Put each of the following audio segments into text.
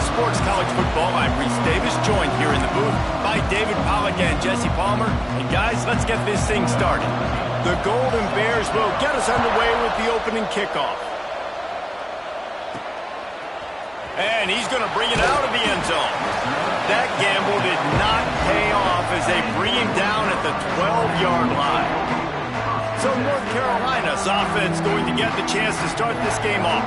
Sports College Football. I'm Reese Davis, joined here in the booth by David Pollack and Jesse Palmer. And guys, let's get this thing started. The Golden Bears will get us underway with the opening kickoff. And he's going to bring it out of the end zone. That gamble did not pay off as they bring him down at the 12-yard line. So North Carolina's offense going to get the chance to start this game off.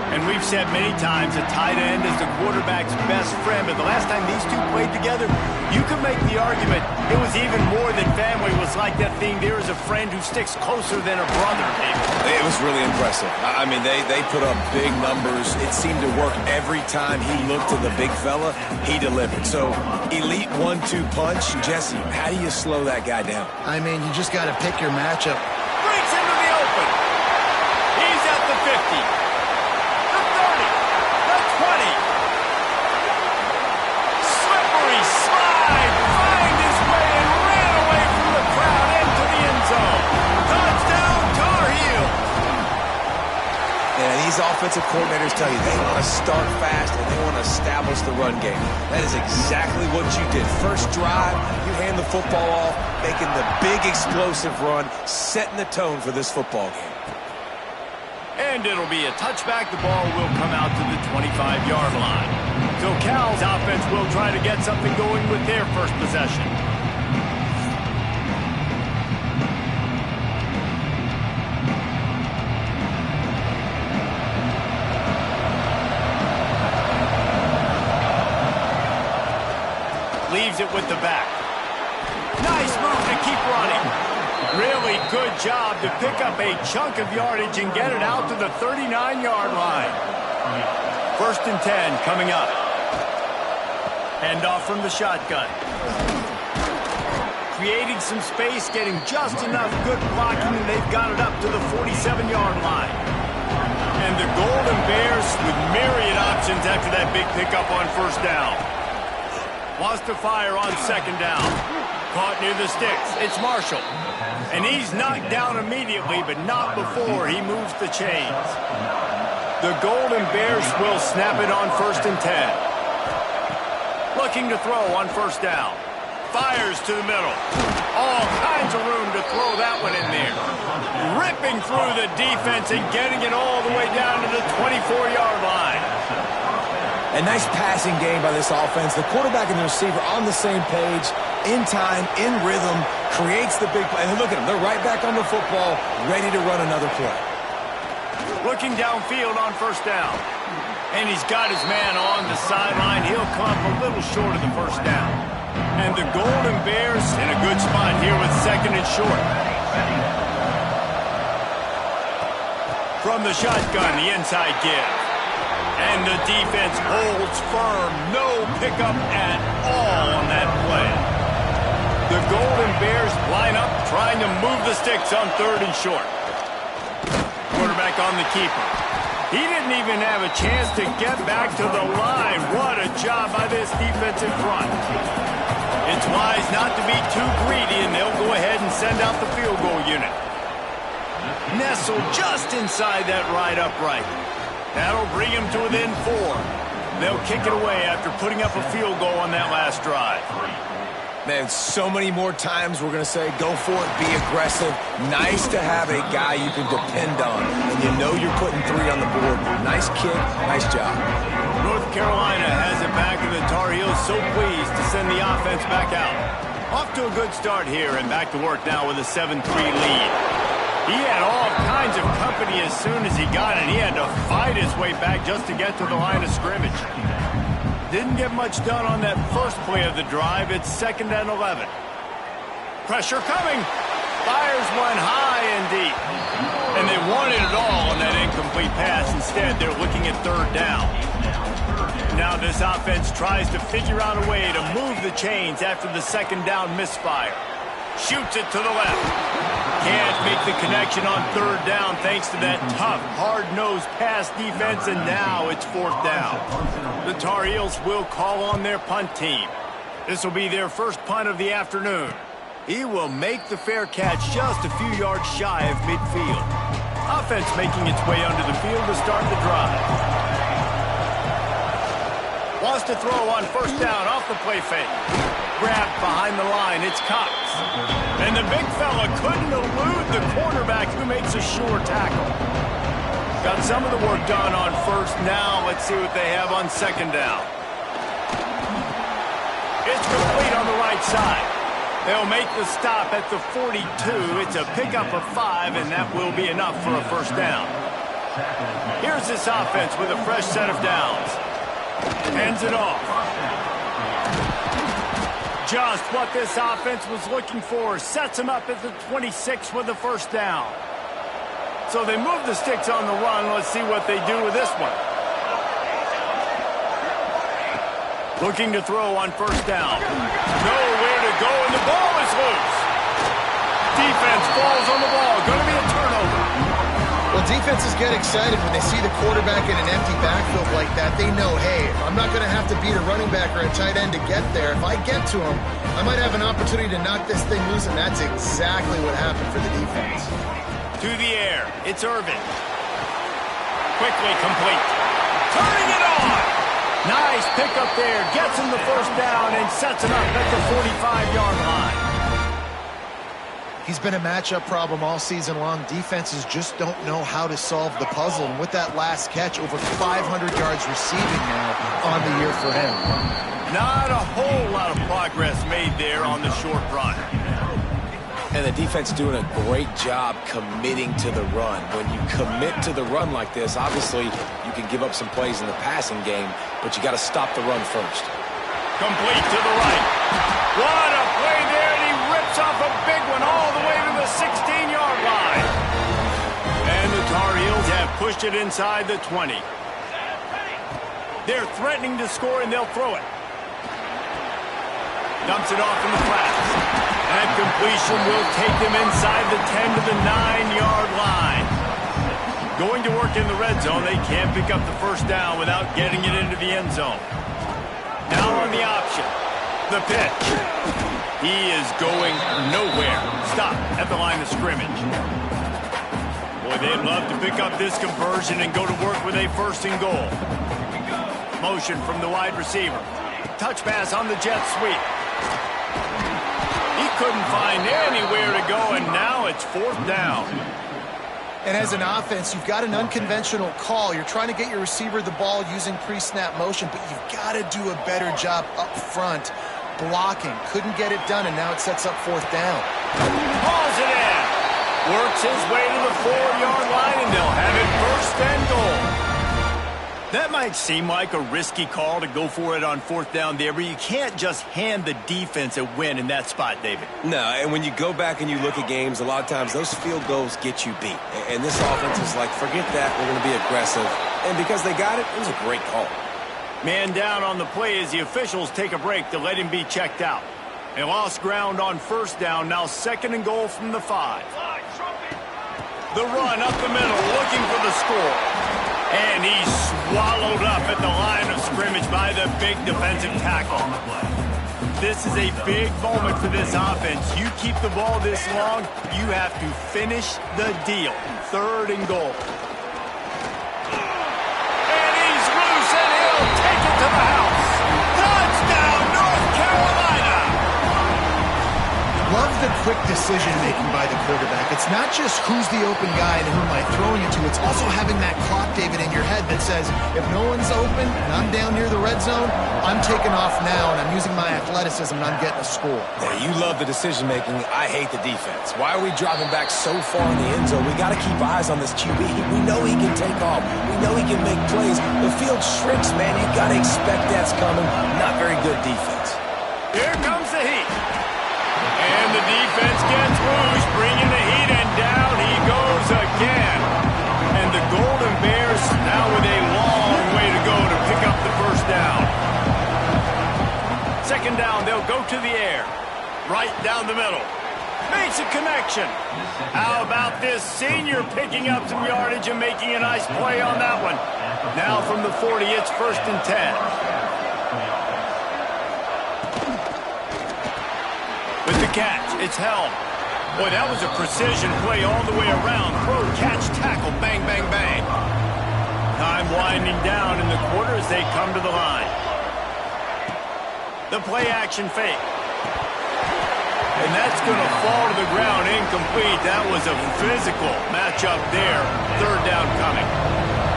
And we've said many times a tight end is the quarterback's best friend, but the last time these two played together, you could make the argument it was even more than family. It was like that thing, there is a friend who sticks closer than a brother, maybe. It was really impressive. I mean, they put up big numbers. It seemed to work every time he looked to the big fella, he delivered. So, elite 1-2 punch. Jesse, how do you slow that guy down? I mean, you just got to pick your matchup. Breaks into the open. He's at the 50. These offensive coordinators tell you they want to start fast and they want to establish the run game. That is exactly what you did. First drive, you hand the football off, making the big explosive run, setting the tone for this football game. And it'll be a touchback. The ball will come out to the 25-yard line. So Cal's offense will try to get something going with their first possession. Leaves it with the back. Nice move to keep running. Really good job to pick up a chunk of yardage and get it out to the 39-yard line. 1st and 10 coming up. Hand off from the shotgun. Creating some space, getting just enough good blocking, and they've got it up to the 47-yard line. And the Golden Bears with myriad options after that big pickup on 1st down. Wants to fire on 2nd down. Caught near the sticks. It's Marshall. And he's knocked down immediately, but not before he moves the chains. The Golden Bears will snap it on 1st and 10. Looking to throw on 1st down. Fires to the middle. All kinds of room to throw that one in there. Ripping through the defense and getting it all the way down to the 24-yard line. A nice passing game by this offense. The quarterback and the receiver on the same page, in time, in rhythm, creates the big play. And look at them. They're right back on the football, ready to run another play. Looking downfield on 1st down. And he's got his man on the sideline. He'll come up a little short of the 1st down. And the Golden Bears in a good spot here with 2nd and short. From the shotgun, the inside give. And the defense holds firm. No pickup at all on that play. The Golden Bears line up, trying to move the sticks on 3rd and short. Quarterback on the keeper. He didn't even have a chance to get back to the line. What a job by this defensive front. It's wise not to be too greedy, and they'll go ahead and send out the field goal unit. Nestled just inside that right upright. That'll bring him to within 4. They'll kick it away after putting up a field goal on that last drive. Man, so many more times we're going to say, go for it, be aggressive. Nice to have a guy you can depend on, and you know you're putting 3 on the board. Nice kick, nice job. North Carolina has it back, and the Tar Heels so pleased to send the offense back out. Off to a good start here, and back to work now with a 7-3 lead. He had all kinds of company as soon as he got it. He had to fight his way back just to get to the line of scrimmage. Didn't get much done on that first play of the drive. It's 2nd and 11. Pressure coming. Fires one high and deep. And they wanted it all on that incomplete pass. Instead, they're looking at 3rd down. Now this offense tries to figure out a way to move the chains after the 2nd down misfire. Shoots it to the left. Can't make the connection on 3rd down thanks to that tough, hard-nosed pass defense, and now it's 4th down. The Tar Heels will call on their punt team. This will be their first punt of the afternoon. He will make the fair catch just a few yards shy of midfield. Offense making its way onto the field to start the drive. Wants to throw on first down off the play fake. Grabbed behind the line. It's Cox. And the big fella couldn't elude the quarterback who makes a sure tackle. Got some of the work done on first. Now let's see what they have on second down. It's complete on the right side. They'll make the stop at the 42. It's a pickup of 5, and that will be enough for a first down. Here's this offense with a fresh set of downs. Hands it off. Just what this offense was looking for. Sets him up at the 26 with the first down. So they move the sticks on the run. Let's see what they do with this one. Looking to throw on first down. Nowhere to go, and the ball is loose. Defense falls on the ball. Going to be a turnover. Well, defenses get excited when they see the quarterback in an empty backfield like that. They know, hey, I'm not going to have to beat a running back or a tight end to get there. If I get to him, I might have an opportunity to knock this thing loose, and that's exactly what happened for the defense. To the air. It's Irvin. Quickly complete. Turning it on. Nice pickup there. Gets him the first down and sets him up at the 45-yard line. He's been a matchup problem all season long. Defenses just don't know how to solve the puzzle. And with that last catch, over 500 yards receiving now on the year for him. Not a whole lot of progress made there on the short run. And the defense doing a great job committing to the run. When you commit to the run like this, obviously you can give up some plays in the passing game, but you got to stop the run first. Complete to the right. What a play there, and he rips off a big one all the way to the 16-yard line. And the Tar Heels have pushed it inside the 20. They're threatening to score, and they'll throw it. Dumps it off in the flats. That completion will take them inside the 10 to the 9-yard line. Going to work in the red zone, they can't pick up the first down without getting it into the end zone. Now on the option. The pitch. He is going nowhere. Stop at the line of scrimmage. Boy, they'd love to pick up this conversion and go to work with a first and goal. Motion from the wide receiver. Touch pass on the jet sweep. He couldn't find anywhere to go, and now it's fourth down. And as an offense, you've got an unconventional call. You're trying to get your receiver the ball using pre-snap motion, but you've got to do a better job up front blocking. Couldn't get it done, and now it sets up fourth down. Hauls it in. Works his way to the 4-yard line, and they'll have it first and goal. That might seem like a risky call to go for it on fourth down there, but you can't just hand the defense a win in that spot, David. No, and when you go back and you look at games, a lot of times those field goals get you beat. And this offense is like, forget that, we're going to be aggressive. And because they got it, it was a great call. Man down on the play as the officials take a break to let him be checked out. They lost ground on first down, now second and goal from the 5. The run up the middle, looking for the score. And he's swallowed up at the line of scrimmage by the big defensive tackle. This is a big moment for this offense. You keep the ball this long, you have to finish the deal. Third and goal. And he's loose, and he'll take it to the house. Touchdown, North Carolina! Love the quick decision-making by the quarterback. It's not just who's the open guy and who am I throwing it to. It's also having that clock, David, in your head that says, if no one's open and I'm down near the red zone, I'm taking off now, and I'm using my athleticism, and I'm getting a score. Yeah, you love the decision-making. I hate the defense. Why are we dropping back so far in the end zone? We got to keep eyes on this QB. We know he can take off. We know he can make plays. The field shrinks, man. You got to expect that's coming. Not very good defense. Here comes the heat. And the defense gets loose, bringing the heat, and down he goes again. And the Golden Bears now with a long way to go to pick up the first down. Second down, they'll go to the air. Right down the middle. Makes a connection. How about this senior picking up some yardage and making a nice play on that one. Now from the 40, it's first and 10. With the catch, it's Helm. Boy, that was a precision play all the way around. Throw, catch, tackle, bang, bang, bang. Time winding down in the quarter as they come to the line. The play action fake. And that's going to fall to the ground incomplete. That was a physical matchup there. Third down coming.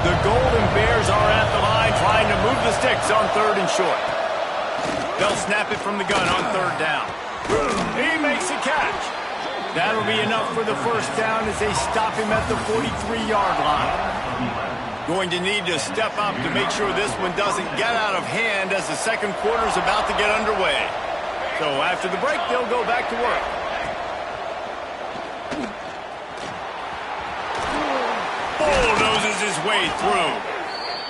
The Golden Bears are at the line trying to move the sticks on 3rd and short. They'll snap it from the gun on 3rd down. He makes a catch. That'll be enough for the first down as they stop him at the 43-yard line. Going to need to step up to make sure this one doesn't get out of hand as the second quarter is about to get underway. So after the break, they'll go back to work. Bulldozes his way through.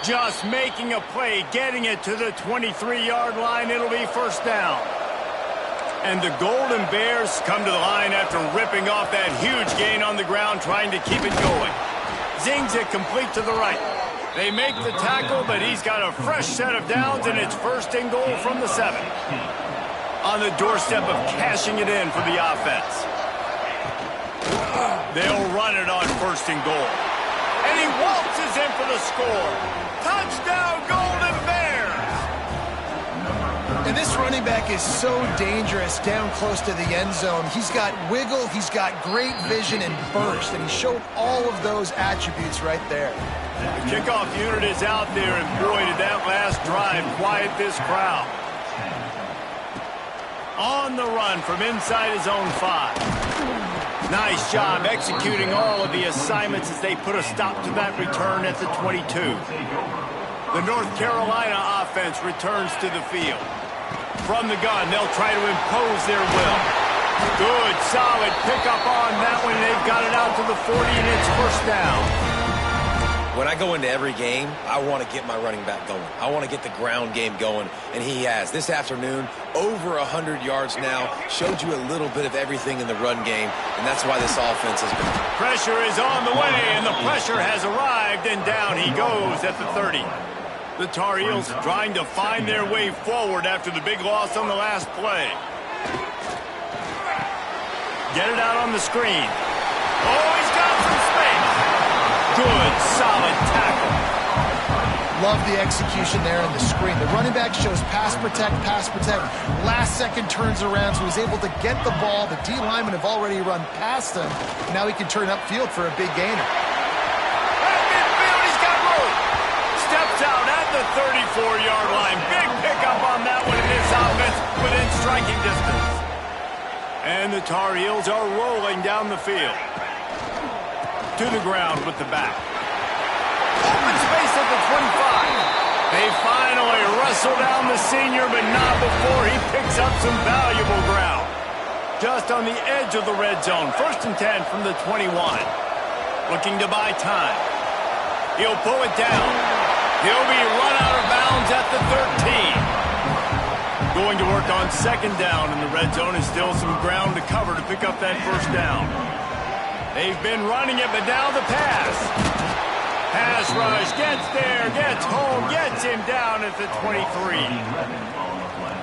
Just making a play, getting it to the 23-yard line. It'll be first down. And the Golden Bears come to the line after ripping off that huge gain on the ground, trying to keep it going. Zings it complete to the right. They make the tackle, but he's got a fresh set of downs, and it's 1st and goal from the 7. On the doorstep of cashing it in for the offense. They'll run it on 1st and goal. And he waltzes in for the score. Touchdown, Golden Bears! And this running back is so dangerous down close to the end zone. He's got wiggle, he's got great vision and burst, and he showed all of those attributes right there. The kickoff unit is out there, and boy, did that last drive quiet this crowd. On the run from inside his own 5. Nice job executing all of the assignments as they put a stop to that return at the 22. The North Carolina offense returns to the field. From the gun, they'll try to impose their will. Good, solid pickup on that one. They've got it out to the 40, and it's first down. When I go into every game, I want to get my running back going. I want to get the ground game going, and he has. This afternoon, over 100 yards now, showed you a little bit of everything in the run game, and that's why this offense has been. Pressure is on the way, and the pressure has arrived, and down he goes at the 30. The Tar Heels trying to find their way forward after the big loss on the last play. Get it out on the screen. Oh, he's got some space. Good, solid tackle. Love the execution there on the screen. The running back shows pass protect, pass protect. Last second turns around, so he's able to get the ball. The D linemen have already run past him. Now he can turn upfield for a big gainer. At midfield, he's got room. Steps out at the 34-yard line. Big pickup on that one in this offense within striking distance. And the Tar Heels are rolling down the field. To the ground with the back. Open space at the 25. They finally wrestle down the senior, but not before he picks up some valuable ground. Just on the edge of the red zone. 1st and 10 from the 21. Looking to buy time. He'll pull it down. He'll be run out of bounds at the 13. Going to work on 2nd down in the red zone, and still some ground to cover to pick up that first down. They've been running it, but now the pass. Pass rush, gets there, gets home, gets him down at the 23.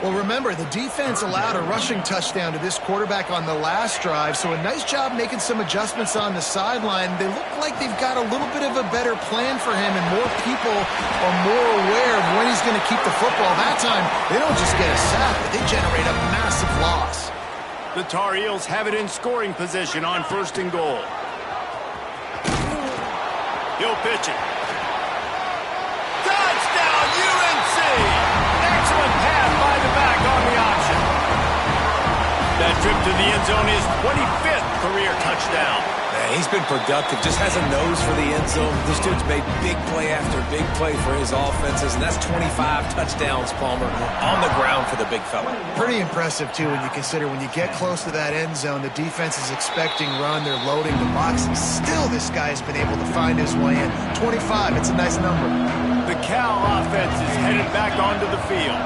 Well, remember, the defense allowed a rushing touchdown to this quarterback on the last drive, so a nice job making some adjustments on the sideline. They look like they've got a little bit of a better plan for him, and more people are more aware of when he's going to keep the football. That time, they don't just get a sack, but they generate a massive loss. The Tar Heels have it in scoring position on 1st and goal. He'll pitch it. Touchdown, UNC! Excellent pass by the back on the option. That trip to the end zone is 25th career touchdown. Man, he's been productive, just has a nose for the end zone. This dude's made big play after big play for his offenses, and that's 25 touchdowns, Palmer, on the ground for the big fella. Pretty impressive, too, when you consider when you get close to that end zone, the defense is expecting run, they're loading the box, and still this guy's been able to find his way in. 25, it's a nice number. The Cal offense is headed back onto the field.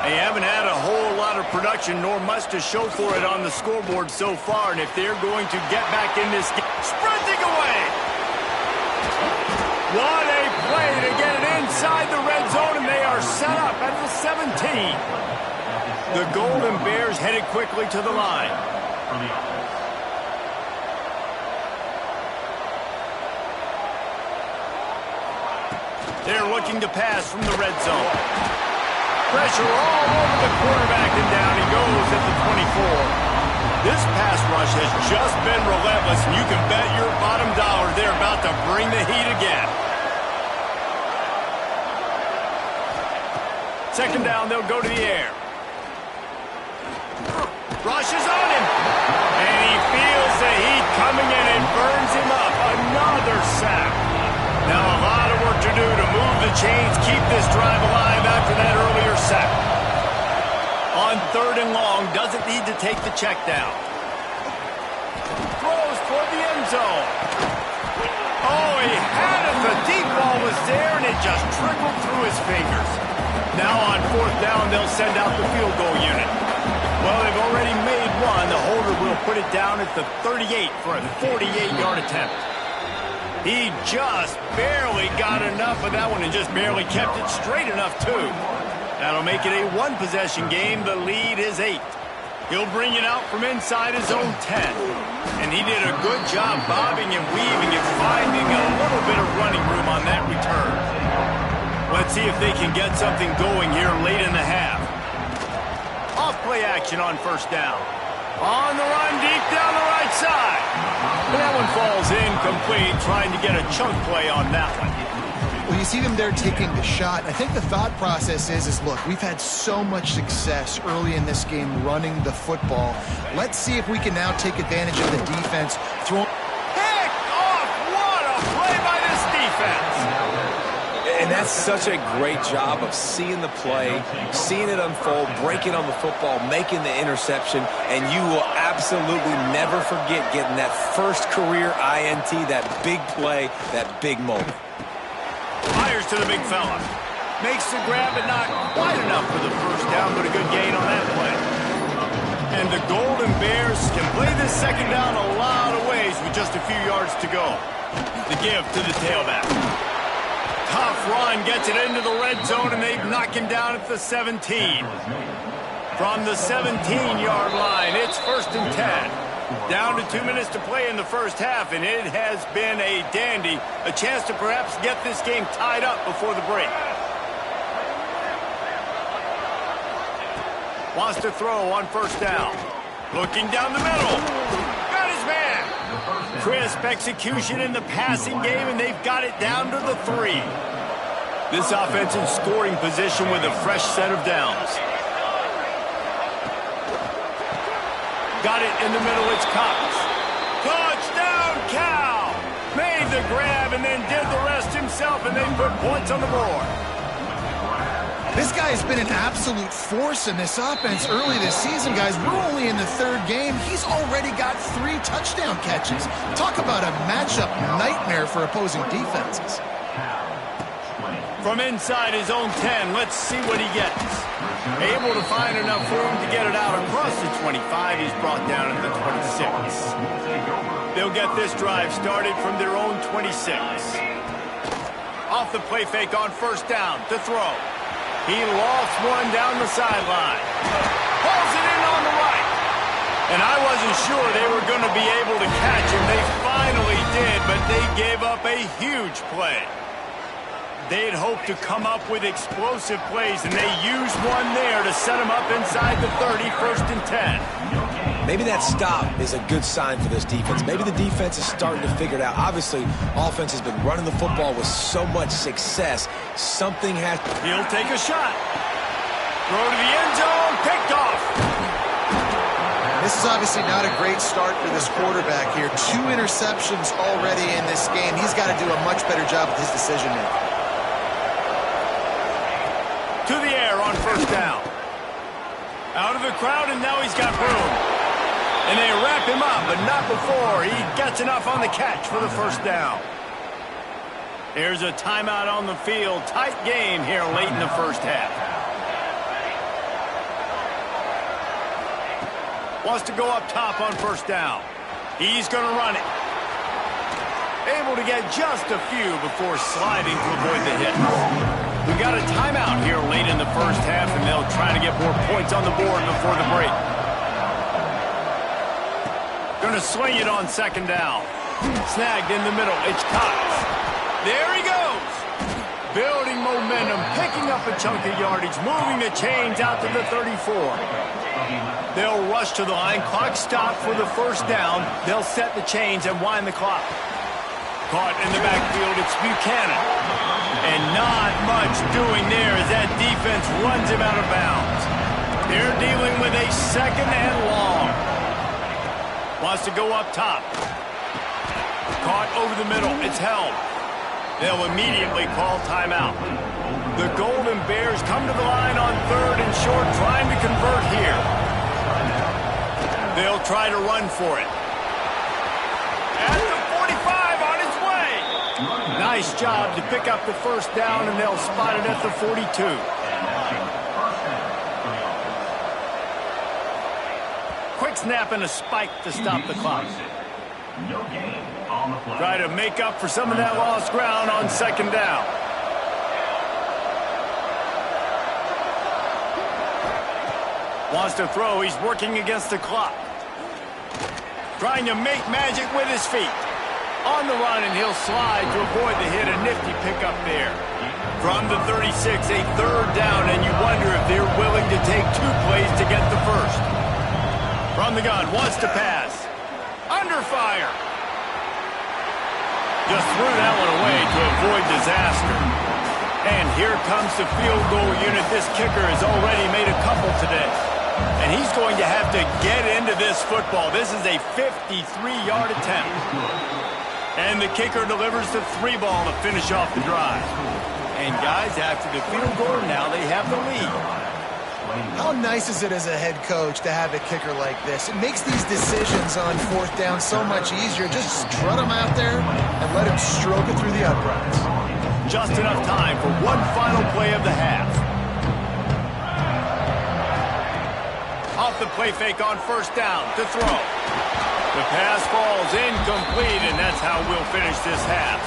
They haven't had a whole lot of production, nor much to show for it on the scoreboard so far, and if they're going to get back in this game, sprinting away! What a play to get it inside the red zone, and they are set up at the 17. The Golden Bears headed quickly to the line. They're looking to pass from the red zone. pressure all over the quarterback, and down he goes at the 24. This pass rush has just been relentless, and you can bet your bottom dollar they're about to bring the heat again. Second down, they'll go to the air. Rush is on him. And he feels the heat coming in and burns him up. Another sack. Now a lot of work to do to move the chains, keep this drive alive after that earlier sack. On 3rd and long, doesn't need to take the check down. Throws toward the end zone. Oh, he had it. The deep ball was there, and it just trickled through his fingers. Now on 4th down, they'll send out the field goal unit. Well, they've already made one. The holder will put it down at the 38 for a 48-yard attempt. He just barely got enough of that one and just barely kept it straight enough, too. That'll make it a one-possession game. The lead is 8. He'll bring it out from inside his own 10. And he did a good job bobbing and weaving and finding a little bit of running room on that return. Let's see if they can get something going here late in the half. Off-play action on 1st down. On the run, deep down the right side. And that one falls incomplete, trying to get a chunk play on that one. Well, you see them there taking the shot. I think the thought process is look, we've had so much success early in this game running the football. Let's see if we can now take advantage of the defense. Picked off! What a play by this defense! And that's such a great job of seeing the play, seeing it unfold, breaking on the football, making the interception, and you will absolutely never forget getting that first career INT, that big play, that big moment. Fires to the big fella. Makes the grab, but not quite enough for the 1st down, but a good gain on that play. And the Golden Bears can play this 2nd down a lot of ways with just a few yards to go. The give to the tailback. Tough run, gets it into the red zone, and they knock him down at the 17. From the 17-yard line, it's 1st and 10. Down to 2 minutes to play in the 1st half, and it has been a dandy. A chance to perhaps get this game tied up before the break. Wants to throw on 1st down. Looking down the middle. Got his man. Crisp execution in the passing game, and they've got it down to the 3. This offense in scoring position with a fresh set of downs. Got it in the middle, it's Cox. Touchdown, Cal! Made the grab and then did the rest himself, and they put points on the board. This guy has been an absolute force in this offense early this season, guys. We're only in the 3rd game. He's already got 3 touchdown catches. Talk about a matchup nightmare for opposing defenses. From inside his own 10, let's see what he gets. Able to find enough room to get it out across the 25. He's brought down at the 26. They'll get this drive started from their own 26. Off the play fake on 1st down to throw. He lost one down the sideline. Pulls it in on the right. And I wasn't sure they were going to be able to catch him. They finally did, but they gave up a huge play. They'd hoped to come up with explosive plays, and they used one there to set them up inside the 30, 1st and 10. Maybe that stop is a good sign for this defense. Maybe the defense is starting to figure it out. Obviously, offense has been running the football with so much success. Something has... He'll take a shot. Throw to the end zone. Picked off. This is obviously not a great start for this quarterback here. 2 interceptions already in this game. He's got to do a much better job with his decision-making. To the air on 1st down. Out of the crowd, and now he's got room. And they wrap him up, but not before he gets enough on the catch for the 1st down. There's a timeout on the field. Tight game here late in the 1st half. Wants to go up top on 1st down. He's going to run it. Able to get just a few before sliding to avoid the hit. We've got a timeout here late in the 1st half, and they'll try to get more points on the board before the break. Going to swing it on 2nd down. Snagged in the middle. It's Cox. There he goes. Building momentum, picking up a chunk of yardage, moving the chains out to the 34. They'll rush to the line. Clock stopped for the first down. They'll set the chains and wind the clock. Caught in the backfield, it's Buchanan. And not much doing there as that defense runs him out of bounds. They're dealing with a second and long. Wants to go up top. Caught over the middle. It's held. They'll immediately call timeout. The Golden Bears come to the line on third and short, trying to convert here. They'll try to run for it. At the 45, on its way. Nice job to pick up the first down, and they'll spot it at the 42. Quick snap and a spike to stop the clock. Try to make up for some of that lost ground on second down. Wants to throw. He's working against the clock. Trying to make magic with his feet. On the run, and he'll slide to avoid the hit. A nifty pickup there. From the 36, a third down, and you wonder if they're willing to take 2 plays to get the first. From the gun, wants to pass. Under fire. Just threw that one away to avoid disaster. And here comes the field goal unit. This kicker has already made a couple today. And he's going to have to get into this football. This is a 53-yard attempt. And the kicker delivers the 3 ball to finish off the drive. And guys, after the field goal, now they have the lead. How nice is it as a head coach to have a kicker like this? It makes these decisions on fourth down so much easier. Just strut him out there and let him stroke it through the uprights. Just enough time for one final play of the half. Off the play fake on first down to throw. The pass falls incomplete, and that's how we'll finish this half.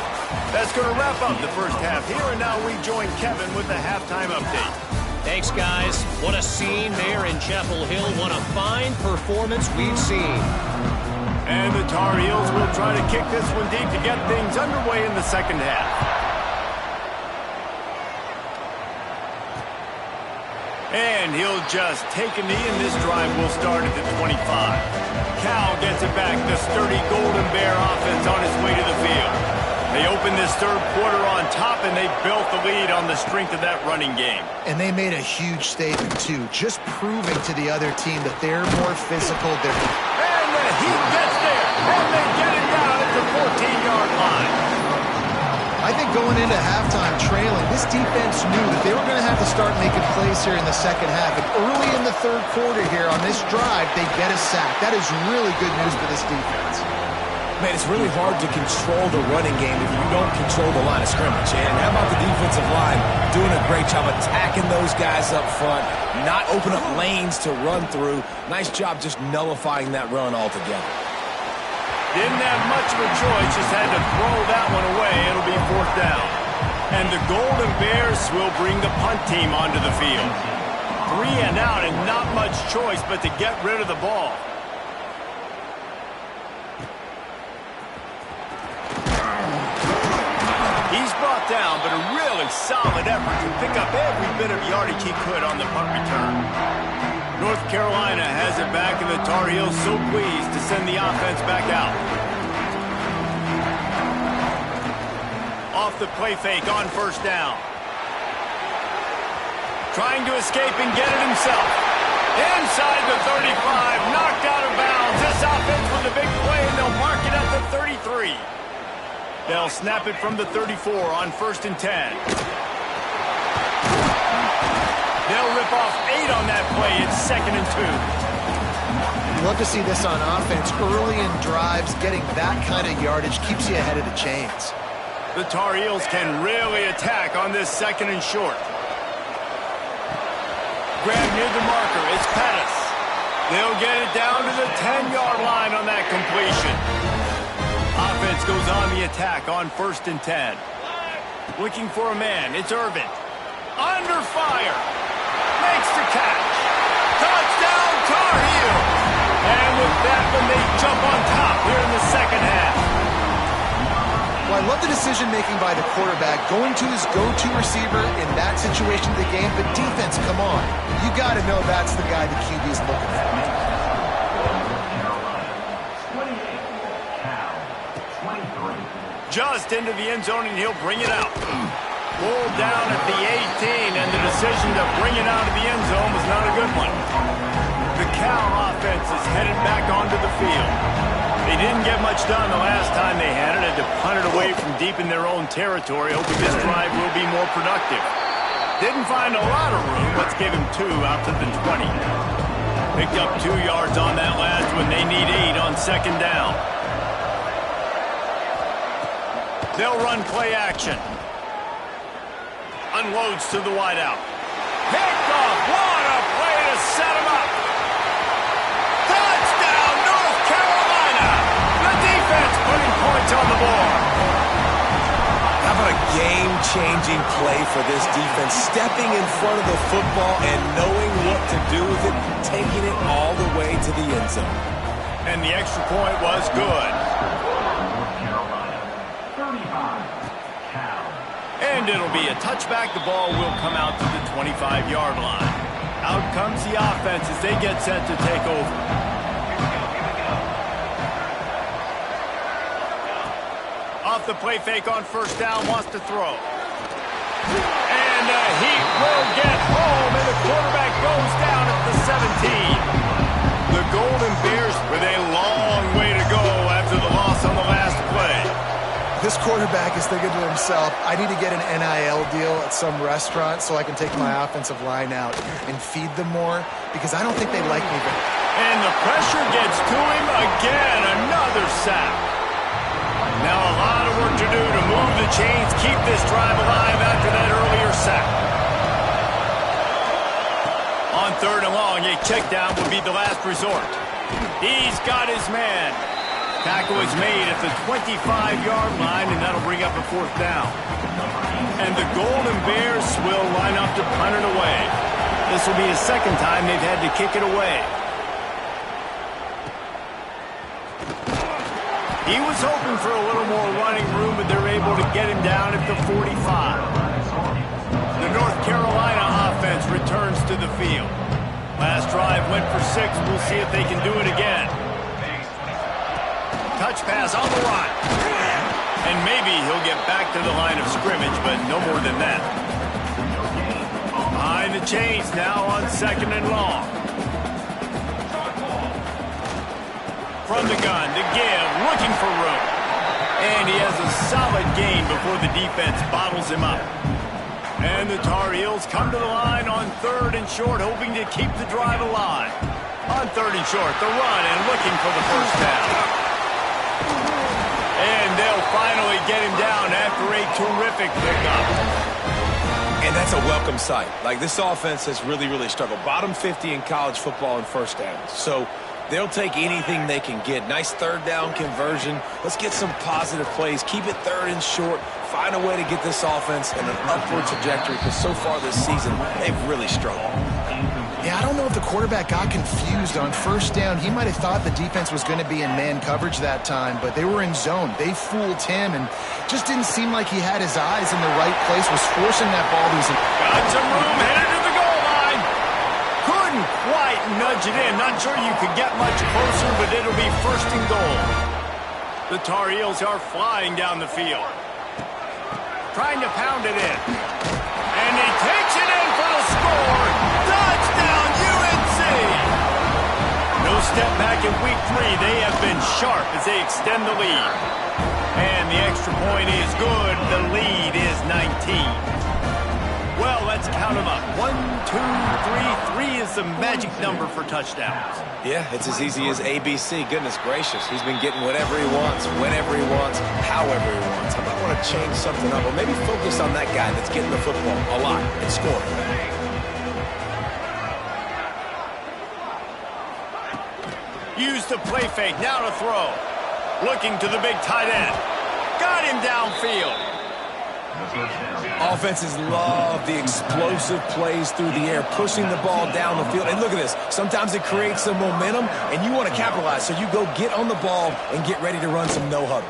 That's going to wrap up the first half here, and now we join Kevin with the halftime update. Thanks, guys. What a scene there in Chapel Hill. What a fine performance we've seen. And the Tar Heels will try to kick this one deep to get things underway in the second half. And he'll just take a knee, and this drive will start at the 25. Cal gets it back. The sturdy Golden Bear offense on its way to the field. They opened this third quarter on top, and they built the lead on the strength of that running game. And they made a huge statement, too, just proving to the other team that they're more physical. And the Heat gets there, and they get it down at the 14-yard line. I think going into halftime trailing, this defense knew that they were going to have to start making plays here in the second half. And early in the third quarter here on this drive, they get a sack. That is really good news for this defense. Man, it's really hard to control the running game if you don't control the line of scrimmage. And how about the defensive line doing a great job attacking those guys up front, not open up lanes to run through. Nice job just nullifying that run altogether. Didn't have much of a choice, just had to throw that one away. It'll be fourth down. And the Golden Bears will bring the punt team onto the field. 3 and out, and not much choice but to get rid of the ball. He's brought down, but a really solid effort to pick up every bit of yardage he could on the punt return. North Carolina has it back, and the Tar Heels so pleased to send the offense back out. Off the play fake on first down. Trying to escape and get it himself. Inside the 35, knocked out of bounds. This offense with a big play, and they'll mark it at the 33. They'll snap it from the 34 on first and 10. They'll rip off 8 on that play. It's second and 2. You love to see this on offense. Early in drives, getting that kind of yardage keeps you ahead of the chains. The Tar Heels can really attack on this second and short. Grab near the marker. It's Pettis. They'll get it down to the 10-yard line on that completion. Offense goes on the attack on first and 10. Looking for a man. It's Irvin. Under fire. Makes the catch. Touchdown, Tar Heels. And with that one, they jump on top here in the second half. Well, I love the decision-making by the quarterback, going to his go-to receiver in that situation of the game. But defense, come on. You got to know that's the guy the QB's looking for. Just into the end zone, and he'll bring it out. Pulled down at the 18, and the decision to bring it out of the end zone was not a good one. The Cal offense is headed back onto the field. They didn't get much done the last time they had it. Had to punt it away from deep in their own territory, hoping this drive will be more productive. Didn't find a lot of room. Let's give him 2 out to the 20. Picked up 2 yards on that last one. They need 8 on second down. They'll run play action. Unloads to the wideout. Picked off. What a play to set him up. Touchdown, North Carolina. The defense putting points on the board. How about a game-changing play for this defense? Stepping in front of the football and knowing what to do with it, taking it all the way to the end zone. And the extra point was good. And it'll be a touchback. The ball will come out to the 25-yard line. Out comes the offense as they get set to take over. Off the play fake on first down, wants to throw. And he will get home, and the quarterback goes down at the 17. The Golden Bears with a long way to go after the loss on the last play. This quarterback is thinking to himself, I need to get an NIL deal at some restaurant so I can take my offensive line out and feed them more, because I don't think they like me very much. And the pressure gets to him again. Another sack. Now a lot of work to do to move the chains, keep this drive alive after that earlier sack. On third and long, a check down would be the last resort. He's got his man. Tackle is made at the 25-yard line, and that'll bring up a fourth down. And the Golden Bears will line up to punt it away. This will be the second time they've had to kick it away. He was hoping for a little more running room, but they're able to get him down at the 45. The North Carolina offense returns to the field. Last drive went for 6. We'll see if they can do it again. Touch pass on the run. And maybe he'll get back to the line of scrimmage, but no more than that. Behind the chains now on second and long. From the gun to give, looking for room. And he has a solid gain before the defense bottles him up. And the Tar Heels come to the line on third and short, hoping to keep the drive alive. On third and short, the run and looking for the first down. And they'll finally get him down after a terrific pickup. And that's a welcome sight. Like, this offense has really, really struggled. Bottom 50 in college football in first downs. So they'll take anything they can get. Nice third down conversion. Let's get some positive plays. Keep it third and short. Find a way to get this offense in an upward trajectory, because so far this season, they've really struggled. Yeah, I don't know if the quarterback got confused on first down. He might have thought the defense was going to be in man coverage that time, but they were in zone. They fooled him, and just didn't seem like he had his eyes in the right place, was forcing that ball to his... Got some room, headed to the goal line. Couldn't quite nudge it in. Not sure you could get much closer, but it'll be first and goal. The Tar Heels are flying down the field. Trying to pound it in. And he takes it in for the score. Touchdown, UNC! No step back in week 3. They have been sharp as they extend the lead. And the extra point is good. The lead is 19. Well, let's count them up. 1, 2, 3. 3 is the magic number for touchdowns. Yeah, it's as easy as ABC. Goodness gracious. He's been getting whatever he wants, whenever he wants, however he wants. I might want to change something up, or maybe focus on that guy that's getting the football a lot and scoring. Use the play fake. Now to throw. Looking to the big tight end. Got him downfield. Offenses love the explosive plays through the air, pushing the ball down the field. And look at this. Sometimes it creates some momentum, and you want to capitalize. So you go get on the ball and get ready to run some no-huddle.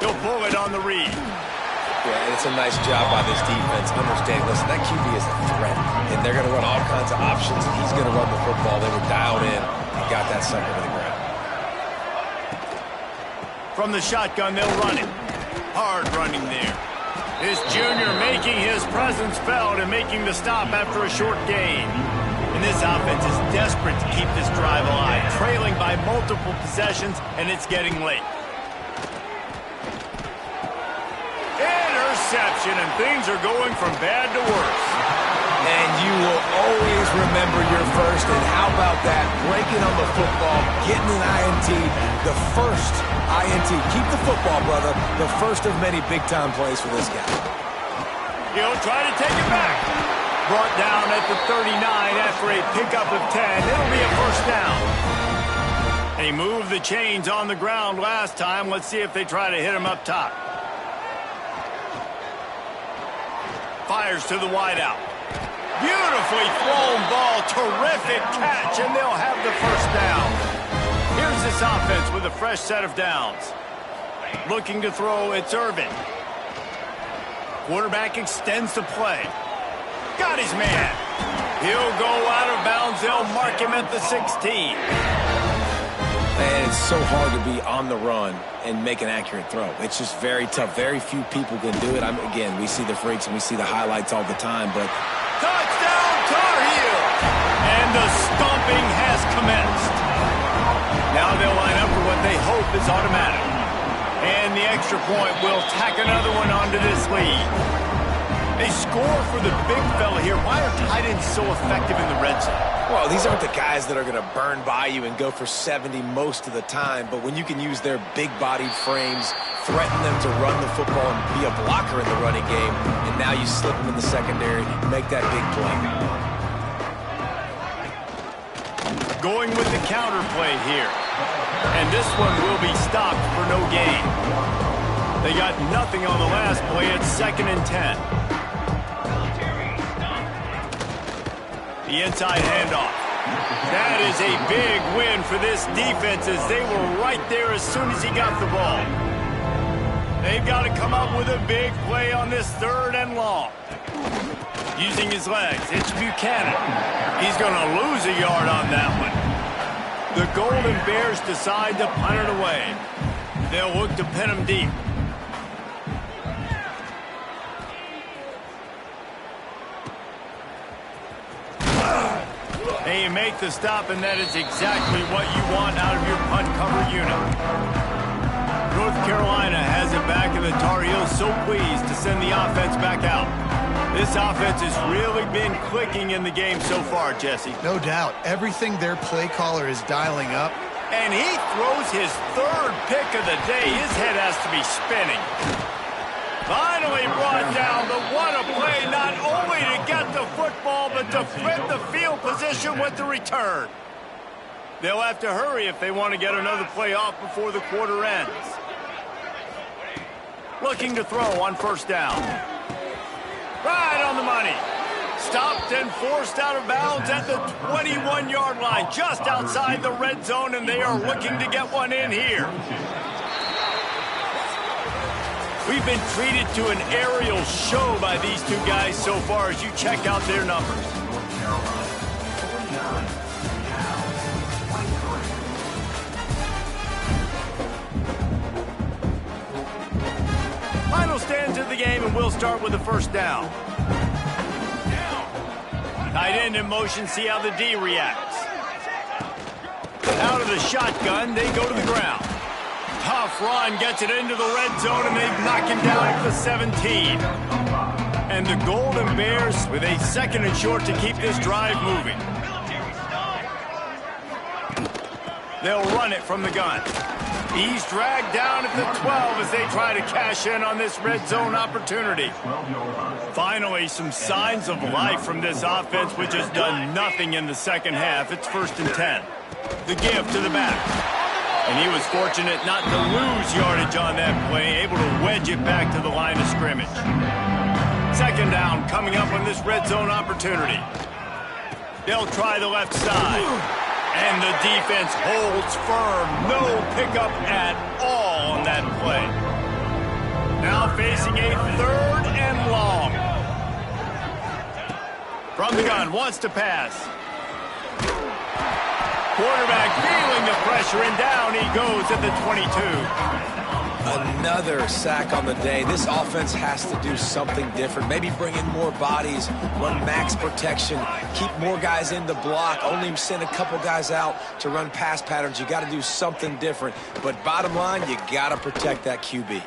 He'll pull it on the read. Yeah, and it's a nice job by this defense. Understand, listen, that QB is a threat, and they're going to run all kinds of options, and he's going to run the football. They were dialed in and got that sucker to the ground. From the shotgun, they'll run it. Hard running there. This junior making his presence felt and making the stop after a short gain. And this offense is desperate to keep this drive alive, trailing by multiple possessions, and it's getting late. Interception, and things are going from bad to worse. And you will always remember your first, and how about that? Breaking on the football, getting an INT, the first INT. Keep the football, brother. The first of many big-time plays for this guy. He'll try to take it back. Brought down at the 39 after a pickup of 10. It'll be a first down. They moved the chains on the ground last time. Let's see if they try to hit him up top. Fires to the wideout. Beautifully thrown ball. Terrific catch, and they'll have the first down. Here's this offense with a fresh set of downs. Looking to throw, it's Irvin. Quarterback extends the play. Got his man. He'll go out of bounds. They'll mark him at the 16. And it's so hard to be on the run and make an accurate throw. It's just very tough. Very few people can do it. Again, we see the freaks and we see the highlights all the time, but... Touchdown, Tar Heel! And the stomping has commenced. Now they'll line up for what they hope is automatic. And the extra point will tack another one onto this lead. They score for the big fella here. Why are tight ends so effective in the red zone? Well, these aren't the guys that are going to burn by you and go for 70 most of the time, but when you can use their big-bodied frames, threaten them to run the football and be a blocker in the running game, and now you slip them in the secondary, make that big play. Going with the counter play here. And this one will be stopped for no gain. They got nothing on the last play. It's 2nd and 10. The inside handoff. That is a big win for this defense as they were right there as soon as he got the ball. They've got to come up with a big play on this 3rd and long. Using his legs, it's Buchanan. He's going to lose a yard on that one. The Golden Bears decide to punt it away. They'll look to pin him deep. And you make the stop, and that is exactly what you want out of your punt cover unit. North Carolina has it back, and the Tar Heels so pleased to send the offense back out. This offense has really been clicking in the game so far, Jesse. No doubt. Everything their play caller is dialing up. And he throws his 3rd pick of the day. His head has to be spinning. Finally brought down, but what a play, not only to get the football, but to flip the field position with the return. They'll have to hurry if they want to get another play off before the quarter ends. Looking to throw on 1st down. Right on the money. Stopped and forced out of bounds at the 21-yard line, just outside the red zone, and they are looking to get one in here. We've been treated to an aerial show by these two guys so far as you check out their numbers. Final stands of the game, and we'll start with the 1st down. Tight end in motion, see how the D reacts. Out of the shotgun, they go to the ground. Tough run, gets it into the red zone, and they knock him down at the 17. And the Golden Bears with a 2nd and short to keep this drive moving. They'll run it from the gun. He's dragged down at the 12 as they try to cash in on this red zone opportunity. Finally, some signs of life from this offense, which has done nothing in the 2nd half. It's 1st and 10. The give to the back. And he was fortunate not to lose yardage on that play, able to wedge it back to the line of scrimmage. 2nd down coming up on this red zone opportunity. They'll try the left side. And the defense holds firm. No pickup at all on that play. Now facing a 3rd and long. From the gun, wants to pass. Quarterback feeling the pressure, and down he goes at the 22. Another sack on the day. This offense has to do something different. Maybe bring in more bodies, run max protection, keep more guys in the block, only send a couple guys out to run pass patterns. You got to do something different. But bottom line, you got to protect that QB.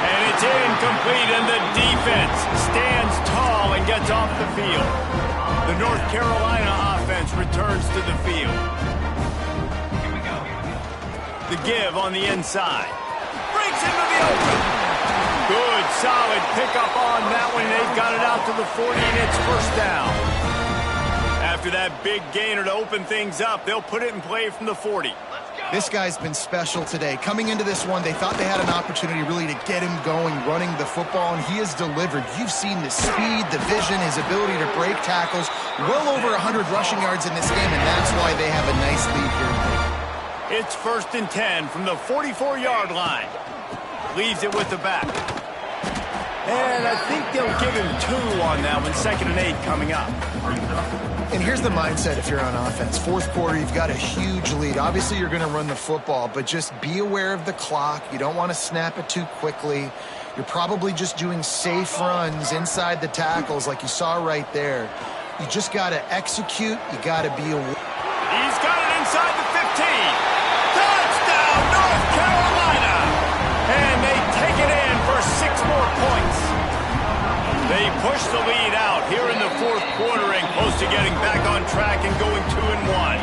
And it's incomplete, and the defense stands tall and gets off the field. The North Carolina offense returns to the field. The give on the inside. Breaks into the open. Good, solid pickup on that one. They've got it out to the 40, and it's 1st down. After that big gainer to open things up, they'll put it in play from the 40. This guy's been special today. Coming into this one, they thought they had an opportunity really to get him going, running the football, and he has delivered. You've seen the speed, the vision, his ability to break tackles. Well over 100 rushing yards in this game, and that's why they have a nice lead here today. It's 1st and 10 from the 44-yard line. Leaves it with the back. And I think they'll give him 2 on that one. 2nd and 8 coming up. And here's the mindset if you're on offense. 4th quarter, you've got a huge lead. Obviously, you're going to run the football, but just be aware of the clock. You don't want to snap it too quickly. You're probably just doing safe runs inside the tackles like you saw right there. You just got to execute. You got to be aware. He's got it inside the 15. Touchdown, North Carolina! And they take it in for 6 more points. They push the lead out here in the 4th quarter and close to getting back on track and going 2-1.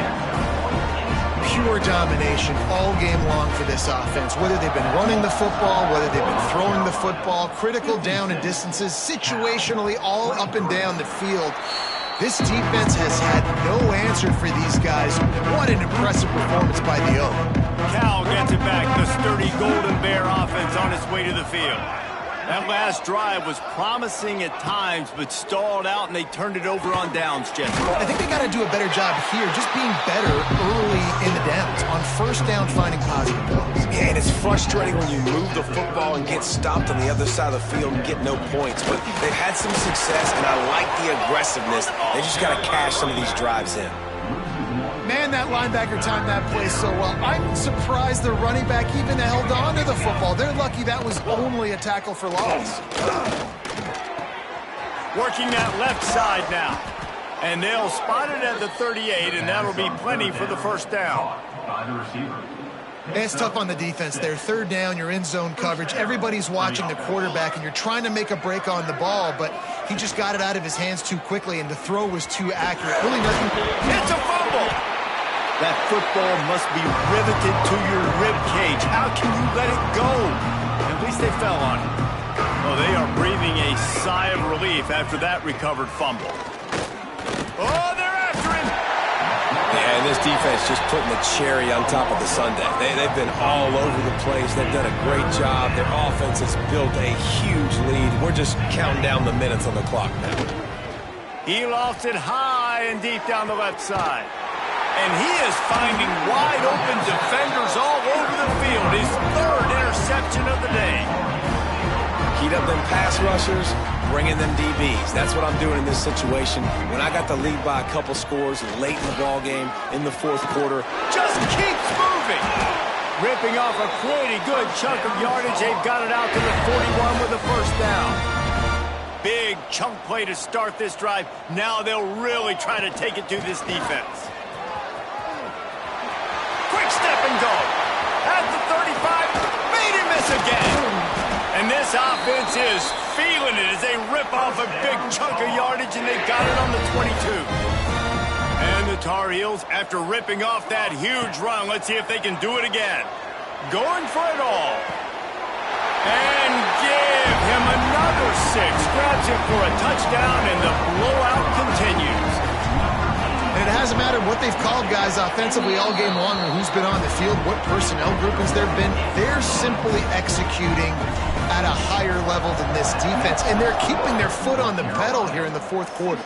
Pure domination all game long for this offense. Whether they've been running the football, whether they've been throwing the football, critical down and distances, situationally all up and down the field. This defense has had no answer for these guys. What an impressive performance by the O. Cal gets it back. The sturdy Golden Bear offense on its way to the field. That last drive was promising at times, but stalled out, and they turned it over on downs, Jesse. I think they got to do a better job here, just being better early in the downs. On 1st down, finding positive plays. Yeah, and it's frustrating when you move the football and get stopped on the other side of the field and get no points. But they've had some success, and I like the aggressiveness. They just got to cash some of these drives in. Man, that linebacker timed that play so well. I'm surprised the running back even held on to the football. They're lucky that was only a tackle for loss. Working that left side now. And they'll spot it at the 38, and that'll be plenty for the 1st down. It's tough on the defense there. 3rd down, you're in zone coverage. Everybody's watching the quarterback, and you're trying to make a break on the ball, but he just got it out of his hands too quickly, and the throw was too accurate. Really nothing. It's a fumble! That football must be riveted to your rib cage. How can you let it go? At least they fell on it. Oh, they are breathing a sigh of relief after that recovered fumble. Oh, they're after him! Yeah, and this defense just putting the cherry on top of the sundae. They've been all over the place. They've done a great job. Their offense has built a huge lead. We're just counting down the minutes on the clock now. He lofts it high and deep down the left side. And he is finding wide open defenders all over the field. His 3rd interception of the day. Heat up them pass rushers, bring in them DBs. That's what I'm doing in this situation. When I got the lead by a couple scores late in the ball game in the 4th quarter. Just keeps moving. Ripping off a pretty good chunk of yardage. They've got it out to the 41 with the 1st down. Big chunk play to start this drive. Now they'll really try to take it to this defense. Quick step and go. At the 35, made him miss again. And this offense is feeling it as they rip off a big chunk of yardage, and they got it on the 22. And the Tar Heels, after ripping off that huge run, let's see if they can do it again. Going for it all. And give him another 6. Grabs it for a touchdown, and the blowout continues. And it hasn't mattered what they've called guys offensively all game long, or who's been on the field, what personnel groupings there have been. They're simply executing at a higher level than this defense, and they're keeping their foot on the pedal here in the 4th quarter.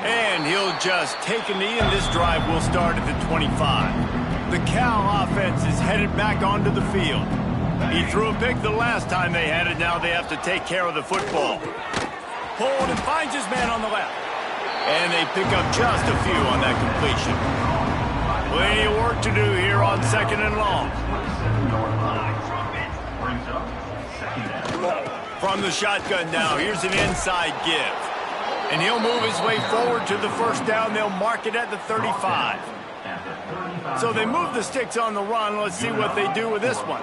And he'll just take a knee, and this drive will start at the 25. The Cal offense is headed back onto the field. He threw a pick the last time they had it. Now they have to take care of the football. Hold and finds his man on the left. And they pick up just a few on that completion. Plenty of work to do here on 2nd and long. From the shotgun now, here's an inside give. And he'll move his way forward to the first down. They'll mark it at the 35. So they move the sticks on the run. Let's see what they do with this one.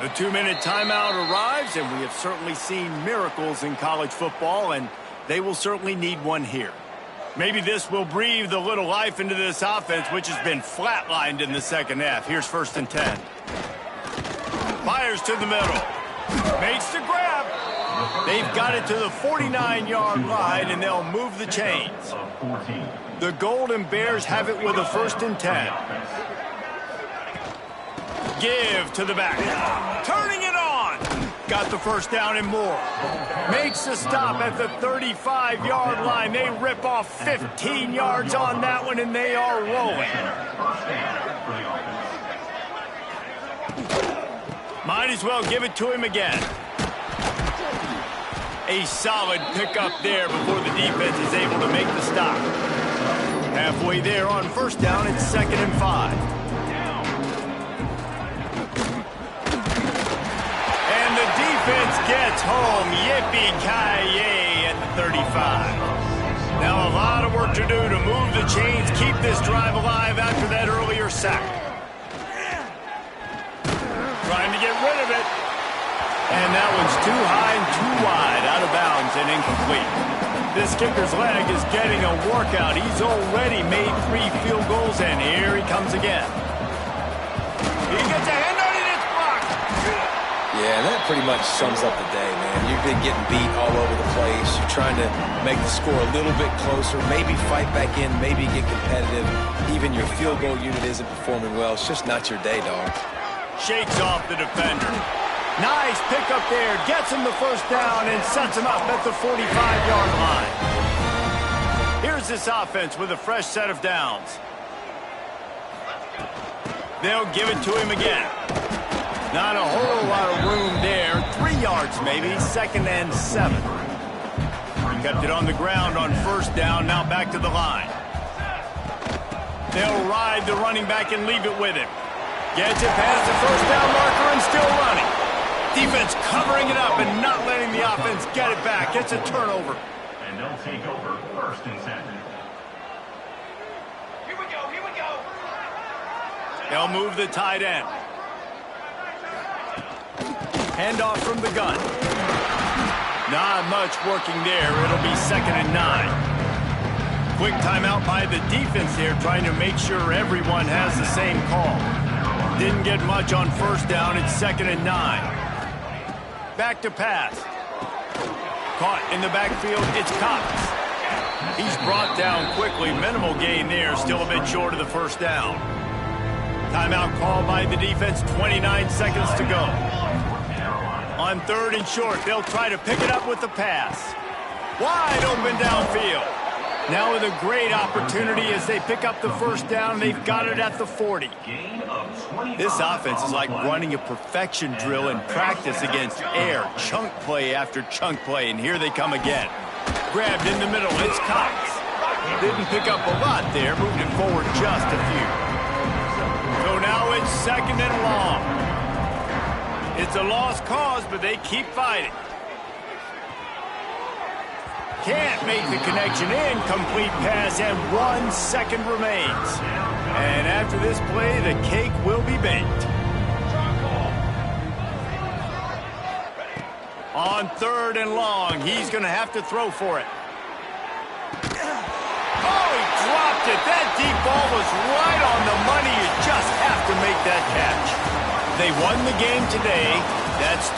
The 2-minute timeout arrives, and we have certainly seen miracles in college football, and they will certainly need one here. Maybe this will breathe a little life into this offense, which has been flatlined in the second half. Here's 1st and 10. Fires to the middle. Makes the grab. They've got it to the 49-yard line, and they'll move the chains. The Golden Bears have it with a 1st and 10. Give to the back. Turning it on. Got the first down and more. Makes a stop at the 35-yard line. They rip off 15 yards on that one, and they are rolling. Might as well give it to him again. A solid pickup there before the defense is able to make the stop. Halfway there on 1st down, it's 2nd and 5. And the defense gets home. Yippee-ki-yay at the 35. Now a lot of work to do to move the chains, keep this drive alive after that earlier sack. Trying to get rid of it. And that one's too high and too wide, out of bounds and incomplete. This kicker's leg is getting a workout. He's already made 3 field goals, and here he comes again. He gets a hand on it, it's blocked. Yeah, that pretty much sums up the day, man. You've been getting beat all over the place. You're trying to make the score a little bit closer, maybe fight back in, maybe get competitive. Even your field goal unit isn't performing well. It's just not your day, dog. Shakes off the defender. Nice pickup there. Gets him the first down and sets him up at the 45-yard line. Here's this offense with a fresh set of downs. They'll give it to him again. Not a whole lot of room there. 3 yards maybe. 2nd and 7. Kept it on the ground on 1st down. Now back to the line. They'll ride the running back and leave it with him. Gets it past the first down marker and still running. Defense covering it up and not letting the offense get it back. It's a turnover. And they'll take over 1st and 7. Here we go. They'll move the tight end. Handoff from the gun. Not much working there. It'll be 2nd and 9. Quick timeout by the defense here, trying to make sure everyone has the same call. Didn't get much on 1st down. It's 2nd and 9. Back to pass. Caught in the backfield. It's Cox. He's brought down quickly. Minimal gain there. Still a bit short of the first down. Timeout called by the defense. 29 seconds to go. On 3rd and short, they'll try to pick it up with the pass. Wide open downfield. Now with a great opportunity as they pick up the first down. They've got it at the 40. This offense is like running a perfection drill in practice against air. Chunk play after chunk play, and here they come again. Grabbed in the middle, it's Cox. Didn't pick up a lot there, moved it forward just a few. So now it's 2nd and long. It's a lost cause, but they keep fighting. Can't make the connection. Incomplete pass, and 1 second remains. And after this play, the cake will be baked. On 3rd and long, he's going to have to throw for it. Oh, he dropped it. That deep ball was right on the money. You just have to make that catch. They won the game today. That's